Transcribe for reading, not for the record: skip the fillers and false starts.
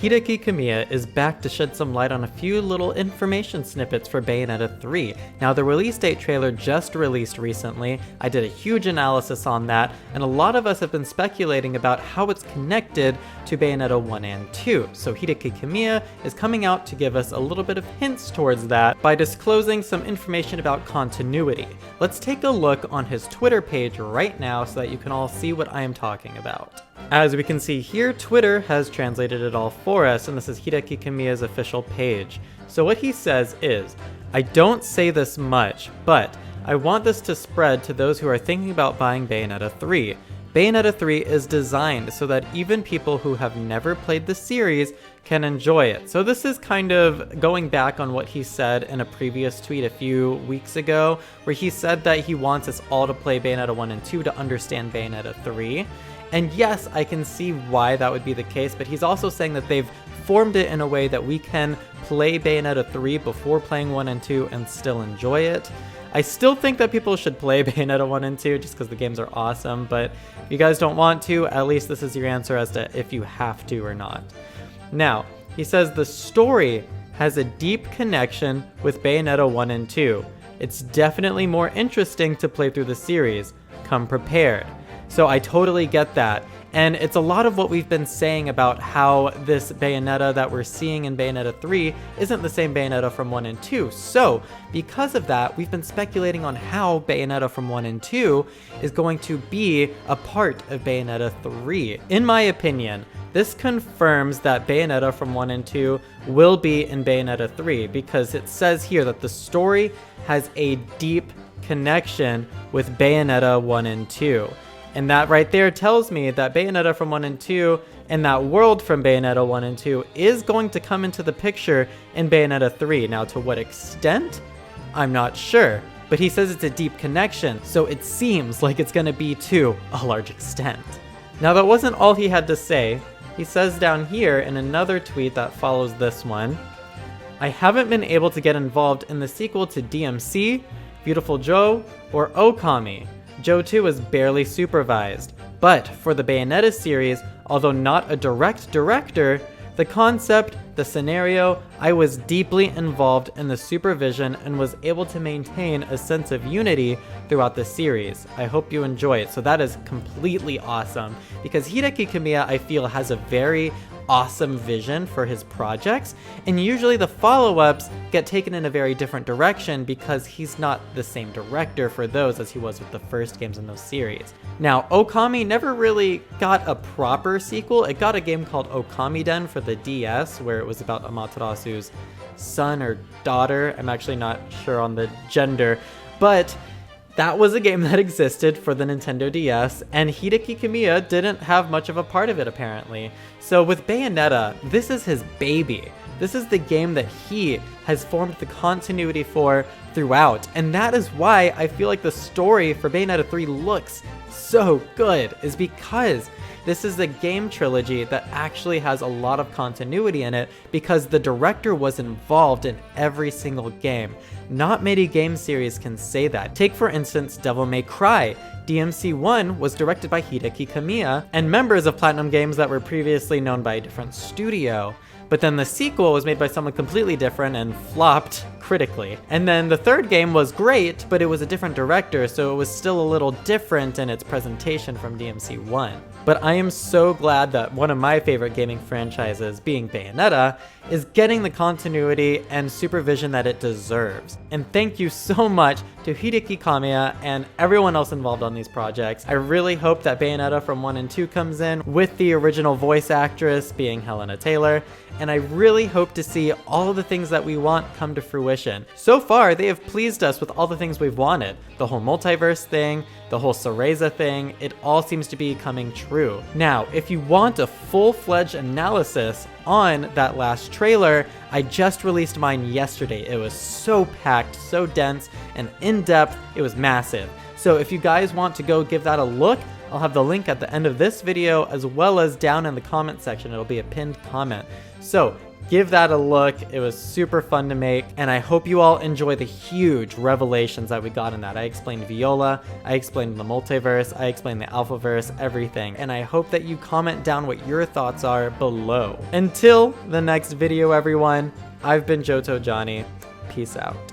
Hideki Kamiya is back to shed some light on a few little information snippets for Bayonetta 3. Now, the release date trailer just released recently. I did a huge analysis on that, and a lot of us have been speculating about how it's connected to Bayonetta 1 and 2. So Hideki Kamiya is coming out to give us a little bit of hints towards that by disclosing some information about continuity. Let's take a look on his Twitter page right now so that you can all see what I am talking about. As we can see here, Twitter has translated it all for us, and this is Hideki Kamiya's official page. So what he says is, "I don't say this much, but I want this to spread to those who are thinking about buying Bayonetta 3. Bayonetta 3 is designed so that even people who have never played the series can enjoy it." So this is kind of going back on what he said in a previous tweet a few weeks ago, where he said that he wants us all to play Bayonetta 1 and 2 to understand Bayonetta 3. And yes, I can see why that would be the case, but he's also saying that they've formed it in a way that we can play Bayonetta 3 before playing 1 and 2 and still enjoy it. I still think that people should play Bayonetta 1 and 2 just because the games are awesome, but if you guys don't want to, at least this is your answer as to if you have to or not. Now, he says the story has a deep connection with Bayonetta 1 and 2. It's definitely more interesting to play through the series. Come prepared. So I totally get that. And it's a lot of what we've been saying about how this Bayonetta that we're seeing in Bayonetta 3 isn't the same Bayonetta from 1 and 2. So because of that, we've been speculating on how Bayonetta from 1 and 2 is going to be a part of Bayonetta 3. In my opinion, this confirms that Bayonetta from 1 and 2 will be in Bayonetta 3 because it says here that the story has a deep connection with Bayonetta 1 and 2. And that right there tells me that Bayonetta from 1 and 2 and that world from Bayonetta 1 and 2 is going to come into the picture in Bayonetta 3. Now, to what extent? I'm not sure. But he says it's a deep connection, so it seems like it's going to be to a large extent. Now, that wasn't all he had to say. He says down here in another tweet that follows this one, "I haven't been able to get involved in the sequel to DMC, Beautiful Joe, or Okami. Johto is barely supervised, but for the Bayonetta series, although not a direct director, the concept, the scenario, I was deeply involved in the supervision and was able to maintain a sense of unity throughout the series. I hope you enjoy it." So that is completely awesome, because Hideki Kamiya, I feel, has a very awesome vision for his projects, and usually the follow-ups get taken in a very different direction because he's not the same director for those as he was with the first games in those series. Now, Okami never really got a proper sequel. It got a game called Okamiden for the DS, where it was about Amaterasu's son or daughter. I'm actually not sure on the gender, but that was a game that existed for the Nintendo DS, and Hideki Kamiya didn't have much of a part of it, apparently. So with Bayonetta, this is his baby. This is the game that he has formed the continuity for throughout, and that is why I feel like the story for Bayonetta 3 looks so good, is because this is a game trilogy that actually has a lot of continuity in it because the director was involved in every single game. Not many game series can say that. Take for instance Devil May Cry. DMC 1 was directed by Hideki Kamiya and members of Platinum Games that were previously known by a different studio. But then the sequel was made by someone completely different and flopped critically. And then the third game was great, but it was a different director, so it was still a little different in its presentation from DMC 1. But I am so glad that one of my favorite gaming franchises, being Bayonetta, is getting the continuity and supervision that it deserves. And thank you so much to Hideki Kamiya and everyone else involved on these projects. I really hope that Bayonetta from 1 and 2 comes in with the original voice actress being Helena Taylor, and I really hope to see all of the things that we want come to fruition. So far, they have pleased us with all the things we've wanted. The whole multiverse thing, the whole Cereza thing, it all seems to be coming true. Now, if you want a full-fledged analysis on that last trailer, I just released mine yesterday. It was so packed, so dense, and in-depth. It was massive. So if you guys want to go give that a look, I'll have the link at the end of this video as well as down in the comment section. It'll be a pinned comment. So give that a look. It was super fun to make, and I hope you all enjoy the huge revelations that we got in that. I explained Viola, I explained the multiverse, I explained the Alphaverse, everything, and I hope that you comment down what your thoughts are below. Until the next video, everyone, I've been JotoJohnny. Peace out.